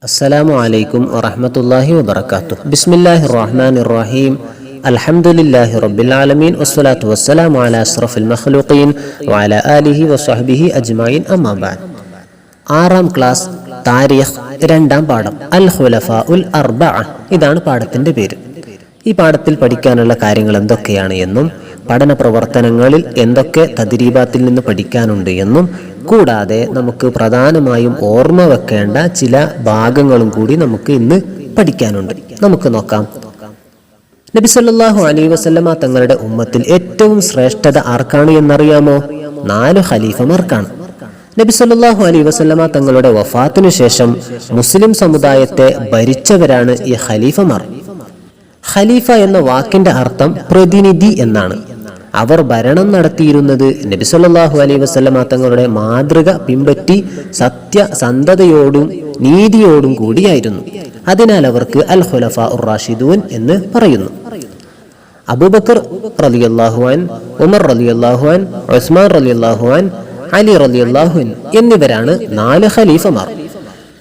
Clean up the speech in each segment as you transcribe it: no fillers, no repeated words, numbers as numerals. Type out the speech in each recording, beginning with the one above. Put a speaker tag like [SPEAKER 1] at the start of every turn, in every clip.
[SPEAKER 1] അസ്സലാമു അലൈക്കും വറഹ്മത്തുള്ളാഹി വബറകാതുഹു. ബിസ്മില്ലാഹിർ റഹ്മാനിർ റഹീം. അൽഹംദുലില്ലാഹി റബ്ബിൽ ആലമീൻ വസ്സലാത്തു വസ്സലാമു അലാ അഷ്റഫിൽ മഖ്ലൂഖീൻ വഅലാ ആലിഹി വസ്വഹ്ബിഹി അജ്മഈൻ. അമ്മാ ബഅദ്. 6ാം ക്ലാസ് താരീഖ് 2ാം പാഠം അൽ ഖുലഫാഉൽ അർബഅ. ഇതാണ് പാഠത്തിന്റെ പേര്. ഈ പാഠത്തിൽ പഠിക്കാനുള്ള കാര്യങ്ങൾ എന്തൊക്കെയാണ് എന്നും പഠന പ്രവർത്തനങ്ങളിൽ എന്തൊക്കെ തദ്രീബാത്തിൽ നിന്ന് പഠിക്കാനുണ്ട് എന്നും കൂടാതെ നമുക്ക് പ്രധാനമായും ഓർമ്മ വെക്കേണ്ട ചില ഭാഗങ്ങളും കൂടി നമുക്ക് ഇന്ന് പഠിക്കാനുണ്ട്. നമുക്ക് നോക്കാം. നബി സല്ലല്ലാഹു അലൈഹി വസല്ലമ തങ്ങളുടെ ഉമ്മത്തിൽ ഏറ്റവും ശ്രേഷ്ഠത ആർക്കാണ് എന്നറിയാമോ? 4 ഖലീഫമാർക്കാണ്. നബി സല്ലല്ലാഹു അലൈഹി വസല്ലമ തങ്ങളുടെ വഫാത്തിനു ശേഷം മുസ്ലിം സമുദായത്തെ ഭരിച്ചവരാണ് ഈ ഖലീഫമാർ. ഖലീഫ എന്ന വാക്കിന്റെ അർത്ഥം പ്രതിനിധി എന്നാണ്. അവർ ഭരണം നടത്തിയിരുന്നത് നബി സല്ലല്ലാഹു അലൈഹി വസല്ലമ തങ്ങളുടെ മാതൃക പിൻപറ്റി സത്യസന്ധതയോടും നീതിയോടും കൂടിയായിരുന്നു. അതിനാൽ അവർക്ക് അൽ ഖുലഫാഉർ റാഷിദൂൻ എന്ന് പറയുന്നു. അബൂബക്കർ റളിയല്ലാഹു അൻ, ഉമർ റളിയല്ലാഹു അൻ, ഉസ്മാൻ റളിയല്ലാഹു അൻ, അലി റളിയല്ലാഹു അൻ എന്നിവരാണ് 4 ഖലീഫമാർ.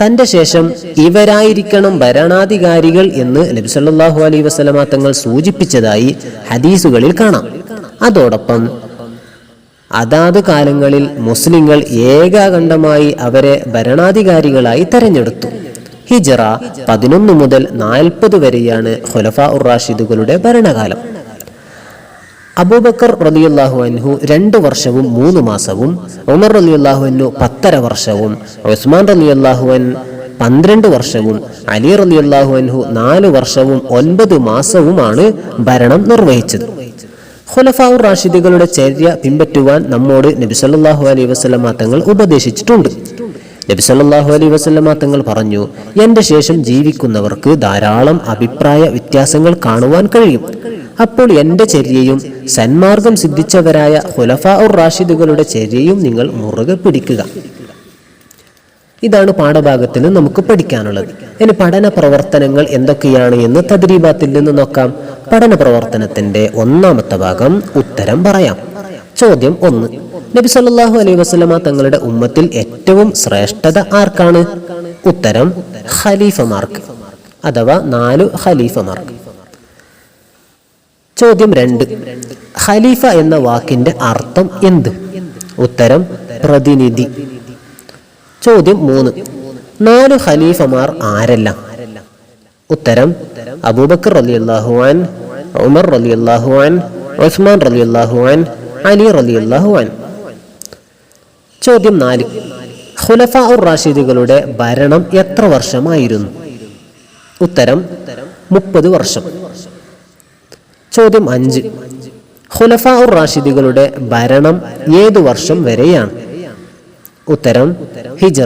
[SPEAKER 1] തന്റെ ശേഷം ഇവരായിരിക്കണം ഭരണാധികാരികൾ എന്ന് നബി സല്ലല്ലാഹു അലൈഹി വസല്ലമ തങ്ങൾ സൂചിപ്പിച്ചതായി ഹദീസുകളിൽ കാണാം. അതോടൊപ്പം അതാത് കാലങ്ങളിൽ മുസ്ലിങ്ങൾ ഏകാഖണ്ഡമായി അവരെ ഭരണാധികാരികളായി തെരഞ്ഞെടുത്തു. ഹിജ്റ 11 മുതൽ 40 വരെയാണ് ഖുലഫാഉർ റാഷിദുകളുടെ ഭരണകാലം. അബൂബക്കർ റളിയല്ലാഹു അൻഹു 2 വർഷവും 3 മാസവും, ഉമർ റളിയല്ലാഹു അൻഹു 10.5 വർഷവും, ഉസ്മാൻ റളിയല്ലാഹു അൻഹു 12 വർഷവും, അലി റളിയല്ലാഹു അൻഹു 4 വർഷവും 9 മാസവുമാണ് ഭരണം നിർവഹിച്ചത്. ഖുലഫാഉർ റാഷിദുകളുടെ ചര്യ പിൻപറ്റുവാൻ നമ്മോട് നബി സല്ലല്ലാഹു അലൈഹി വസല്ലമ തങ്ങൾ ഉപദേശിച്ചിട്ടുണ്ട്. നബി സല്ലല്ലാഹു അലൈഹി വസല്ലമ തങ്ങൾ പറഞ്ഞു, എന്റെ ശേഷം ജീവിക്കുന്നവർക്ക് ധാരാളം അഭിപ്രായ വ്യത്യാസങ്ങൾ കാണുവാൻ കഴിയും. അപ്പോൾ എന്റെ ചര്യയും സന്മാർഗം സിദ്ധിച്ചവരായ ഖുലഫാഉർ റാഷിദുകളുടെ ചര്യയും നിങ്ങൾ മുറുകെ പിടിക്കുക. ഇതാണ് പാഠഭാഗത്തിൽ നിന്ന് നമുക്ക് പഠിക്കാനുള്ളത്. ഇനി പഠന പ്രവർത്തനങ്ങൾ എന്തൊക്കെയാണ് എന്ന് തദ്രീബാത്തിൽ നിന്ന് നോക്കാം. പഠന പ്രവർത്തനത്തിന്റെ 1ാമത്തെ ഭാഗം ഉത്തരം പറയാം. ചോദ്യം 1. നബി സല്ലല്ലാഹു അലൈഹി വസല്ലമ തങ്ങളുടെ ഉമ്മത്തിൽ ഏറ്റവും ശ്രേഷ്ഠത ആർക്കാണ്? ഉത്തരം ഖലീഫമാർക്ക്, അഥവാ 4 ഖലീഫമാർക്ക്. ചോദ്യം 2. ഖലീഫ എന്ന വാക്കിന്റെ അർത്ഥം എന്ത്? ഉത്തരം പ്രതിനിധി. ചോദ്യം 3. 4 ഖലീഫമാർ ആരെല്ലാം? ഉത്തരം അബൂബക്കർ റളിയല്ലാഹു അൻ, ഉമർ റളിയല്ലാഹു അൻ, ഉസ്മാൻ റളിയല്ലാഹു അൻ, അലി റളിയല്ലാഹു അൻ. ചോദ്യം 4. ഖുലഫാഉർ റാഷിദുകളുടെ ഭരണം എത്ര വർഷമായിരുന്നു? ഉത്തരം 30 വർഷം. ചോദ്യം 5. ഖുലഫാഉർ റാഷിദുകളുടെ ഭരണം ഏതു വർഷം വരെയാണ്? ഉത്തരം ഹിജ്റ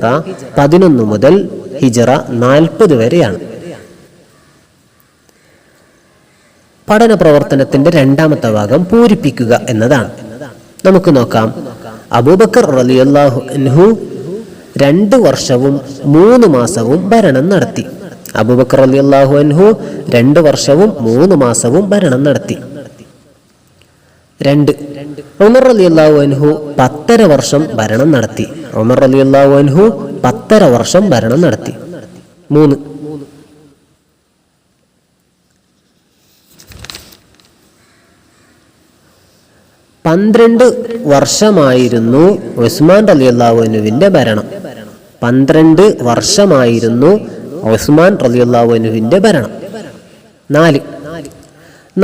[SPEAKER 1] 11 മുതൽ ഹിജ്റ 40 വരെയാണ്. പഠന പ്രവർത്തനത്തിന്റെ 2ാമത്തെ ഭാഗം പൂരിപ്പിക്കുക എന്നതാണ്. നമുക്ക് നോക്കാം. അബൂബക്കർ റളിയല്ലാഹു അൻഹു 2 വർഷവും 3 മാസവും ഭരണം നടത്തി. അബൂബക്കർ റളിയല്ലാഹു അൻഹു 2 വർഷവും 3 മാസവും ഭരണം നടത്തി. 2. ഉമർ റളിയല്ലാഹു അൻഹു 10.5 വർഷം ഭരണം നടത്തി. ഉമർ റളിയല്ലാഹു അൻഹു 10.5 വർഷം ഭരണം നടത്തി. 3. 12 വർഷമായിരുന്നു ഉസ്മാൻ റളിയല്ലാഹു അൻഹുവിന്റെ ഭരണം. 12 വർഷമായിരുന്നു ഉസ്മാൻ റളിയല്ലാഹു അൻഹുവിന്റെ ഭരണം.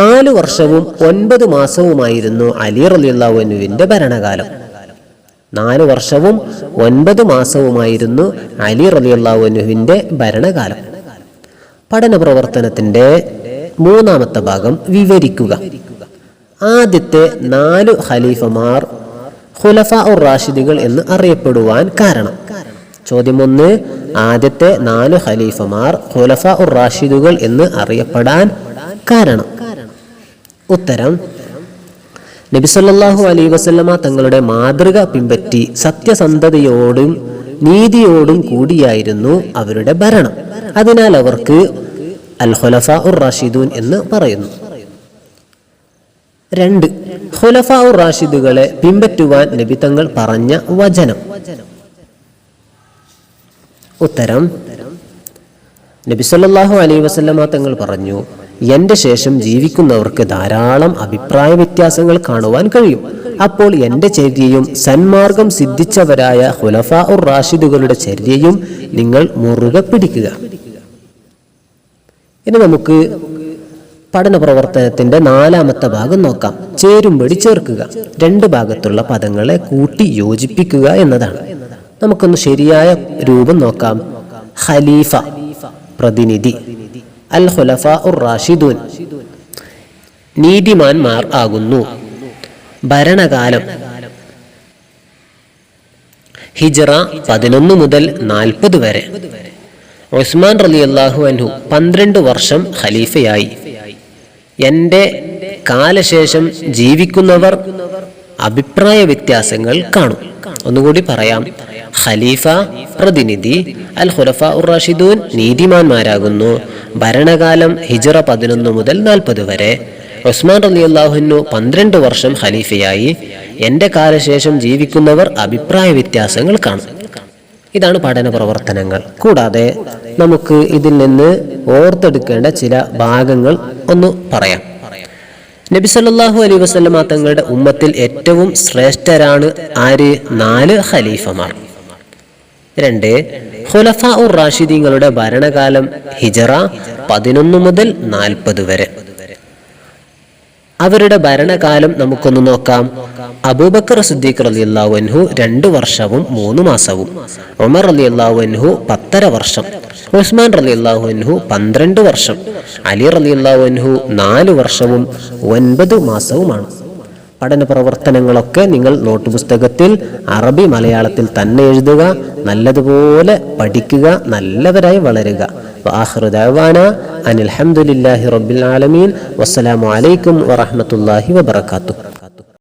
[SPEAKER 1] 4 വർഷവും 9 മാസവുമായിരുന്നു അലി റളിയല്ലാഹു അൻഹുവിന്റെ ഭരണകാലം. 4 വർഷവും 9 മാസവുമായിരുന്നു അലി റളിയല്ലാഹു അൻഹുവിന്റെ ഭരണകാലം. പഠന പ്രവർത്തനത്തിന്റെ 3ാമത്തെ ഭാഗം വിവരിക്കുക. ആദ്യത്തെ 4 ഖലീഫമാർ ഖുലഫാഉർ റാഷിദുകൾ എന്ന് അറിയപ്പെടുവാൻ കാരണം. ചോദ്യം 1. ആദ്യത്തെ 4 ഖലീഫമാർ ഖുലഫാഉർ റാഷിദുകൾ എന്ന് അറിയപ്പെടാൻ കാരണം. ഉത്തരം നബി സല്ലല്ലാഹു അലൈഹി വസല്ലമ തങ്ങളുടെ മാതൃക പിൻപറ്റി സത്യസന്ധതയോടും നീതിയോടും കൂടിയായിരുന്നു അവരുടെ ഭരണം. അതിനാൽ അവർക്ക് അൽ ഖുലഫാഉർ റാഷിദൂൻ എന്ന് പറയുന്നു. 2. ഖുലഫാഉർ റാഷിദുകളെ പിൻപറ്റുവാൻ നബി തങ്ങൾ പറഞ്ഞ വചനം. ഉത്തരം നബി സല്ലല്ലാഹു അലൈഹി വസല്ലമ തങ്ങൾ പറഞ്ഞു, എന്റെ ശേഷം ജീവിക്കുന്നവർക്ക് ധാരാളം അഭിപ്രായ വ്യത്യാസങ്ങൾ കാണുവാൻ കഴിയും. അപ്പോൾ എന്റെ ചര്യയും സന്മാർഗം സിദ്ധിച്ചവരായ ഖുലഫാ ഉർ റാഷിദുകളുടെ ചര്യയും നിങ്ങൾ മുറുകെ പിടിക്കുക. ഇനി നമുക്ക് പഠന പ്രവർത്തനത്തിന്റെ 4ാമത്തെ ഭാഗം നോക്കാം. ചേരുംപടി ചേർക്കുക. 2 ഭാഗത്തുള്ള പദങ്ങളെ കൂട്ടി യോജിപ്പിക്കുക എന്നതാണ്. നമുക്കൊന്ന് ശരിയായ രൂപം നോക്കാം. ഖലീഫ പ്രതിനിധി, അൽ ഖുലഫാ ഉർ റാഷിദൂൻ നീതിമാന്മാർ ആകുന്നു. ഭരണകാലം ഹിജ്റ 11 മുതൽ 40 വരെ. ഉസ്മാൻ റളിയല്ലാഹു അൻഹു 12 വർഷം ഖലീഫയായി. എന്റെ കാലശേഷം ജീവിക്കുന്നവർ അഭിപ്രായ വ്യത്യാസങ്ങൾ കാണും. ഒന്നുകൂടി പറയാം. ഖലീഫ പ്രതിനിധി, അൽ ഖുലഫാ ഉർ റാഷിദൂൻ നീതിമാന്മാരാകുന്നു. ഭരണകാലം ഹിജ്റ 11 മുതൽ 40 വരെ. ഉസ്മാൻ റളിയല്ലാഹു അൻഹു 12 വർഷം ഖലീഫയായി. എന്റെ കാലശേഷം ജീവിക്കുന്നവർ അഭിപ്രായ വ്യത്യാസങ്ങൾ കാണും. ഇതാണ് പഠന പ്രവർത്തനങ്ങൾ. കൂടാതെ നമുക്ക് ഇതിൽ നിന്ന് ഓർത്തെടുക്കേണ്ട ചില ഭാഗങ്ങൾ ഒന്ന് പറയാം. നബി സല്ലല്ലാഹു അലൈഹി വസല്ലമ തങ്ങളുടെ ഉമ്മത്തിൽ ഏറ്റവും ശ്രേഷ്ഠരാണ് ആര്? 4 ഖലീഫമാർ. 2 ഖുലഫാ ഉർ റാഷിദീങ്ങളുടെ ഭരണകാലം ഹിജ്റ 11 മുതൽ 40 വരെ. അവരുടെ ഭരണകാലം നമുക്കൊന്ന് നോക്കാം. അബൂബക്കർ സിദ്ദീഖ് റളിയല്ലാഹു അൻഹു 2 വർഷവും 3 മാസവും, ഉമർ റളിയല്ലാഹു അൻഹു 10.5 വർഷം, ഉസ്മാൻ റളിയല്ലാഹു അൻഹു 12 വർഷം, അലി റളിയല്ലാഹു അൻഹു 4 വർഷവും 9 മാസവുമാണ്. പഠന പ്രവർത്തനങ്ങളൊക്കെ നിങ്ങൾ നോട്ട് പുസ്തകത്തിൽ അറബി മലയാളത്തിൽ തന്നെ എഴുതുക. നല്ലതുപോലെ പഠിക്കുക. നല്ലവരായി വളരുക. വആഖിറു ദഅവാന അനിൽ ഹംദുലില്ലാഹി റബ്ബിൽ ആലമീൻ. വസ്സലാമു അലൈക്കും വറഹ്മത്തുള്ളാഹി വബറകാതുഹു.